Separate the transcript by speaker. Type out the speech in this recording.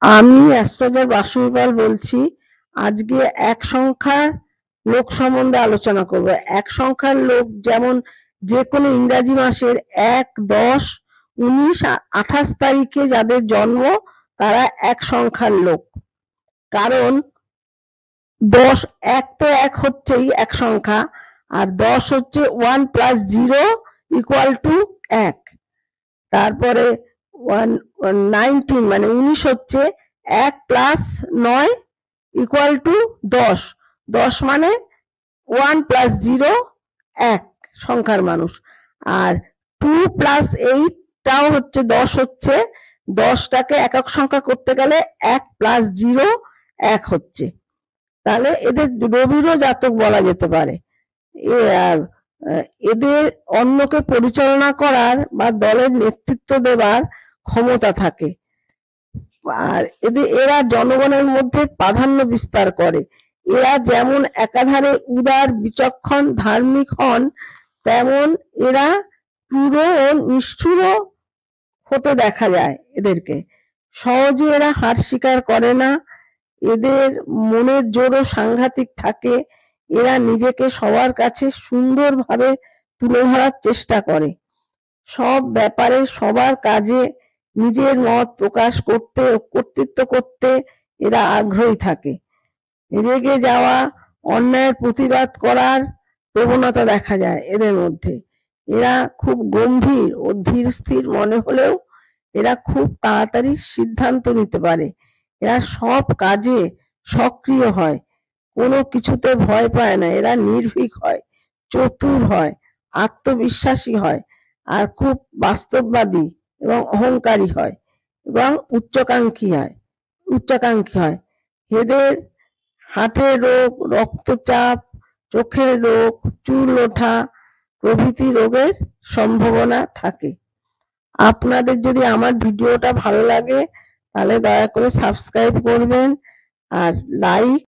Speaker 1: আমি অ্যাস্ট্রোলজার বাসুমি পাল বলছি। আজকে এক সংখ্যার লোক সম্বন্ধে আলোচনা করব। এক সংখ্যার লোক যেমন যে কোনো ইংরাজি মাসের ১, ১০, ১৯, ২৮ তারিখে যাদের জন্ম তারা এক সংখ্যার লোক। কারণ ১০ এক তো এক হচ্ছেই এক সংখ্যা, আর ১০ হচ্ছে 1 + 0 = ১। তারপরে 19 মানে 19 হচ্ছে ১ + ৯ = ১০। ১০ মানে 1 + 0 ১ সংখ্যার মানুষ। আর 2 + 8 টাও হচ্ছে ১০ হচ্ছে। ১০টাকে একক সংখ্যা করতে গেলে ১ + 0 ১ হচ্ছে। তাহলে এদের রবিরও জাতক বলা যেতে পারে। আর এদের অন্যকে পরিচালনা করার বা দলের নেতৃত্ব দেবার ক্ষমতা থাকে। আর এরা জনগণের মধ্যে প্রাধান্য বিস্তার করে। এরা যেমন একাধারে উদার, বিচক্ষণ, ধার্মিক হন, তেমন এরা ক্রূর ও নিষ্ঠুরও হতে দেখা যায় এদেরকে। সহজে এরা হার স্বীকার করে না। এদের মনের জোরও সাংঘাতিক থাকে। এরা নিজেকে সবার কাছে সুন্দরভাবে তুলে ধরার চেষ্টা করে। সব ব্যাপারে সবার কাজে নিজের মত প্রকাশ করতে ও কর্তৃত্ব করতে এরা আগ্রহী থাকে। রেগে যাওয়া, অন্যায়ের প্রতিবাদ করার প্রবণতা দেখা যায় এদের মধ্যে। এরা খুব গম্ভীর ও ধীর স্থির মনে হলেও এরা খুব তাড়াতাড়ি সিদ্ধান্ত নিতে পারে। এরা সব কাজে সক্রিয় হয়, কোনো কিছুতে ভয় পায় না। এরা নির্ভীক হয়, চতুর হয়, আত্মবিশ্বাসী হয়, আর খুব বাস্তববাদী এবং অহংকারী হয় এবং উচ্চাকাঙ্ক্ষী হয়। এদের হার্টের রোগ, রক্তচাপ, চোখের রোগ, চুল ওঠা প্রভৃতি রোগের সম্ভাবনা থাকে। আপনাদের যদি আমার ভিডিওটা ভালো লাগে তাহলে দয়া করে সাবস্ক্রাইব করবেন আর লাইক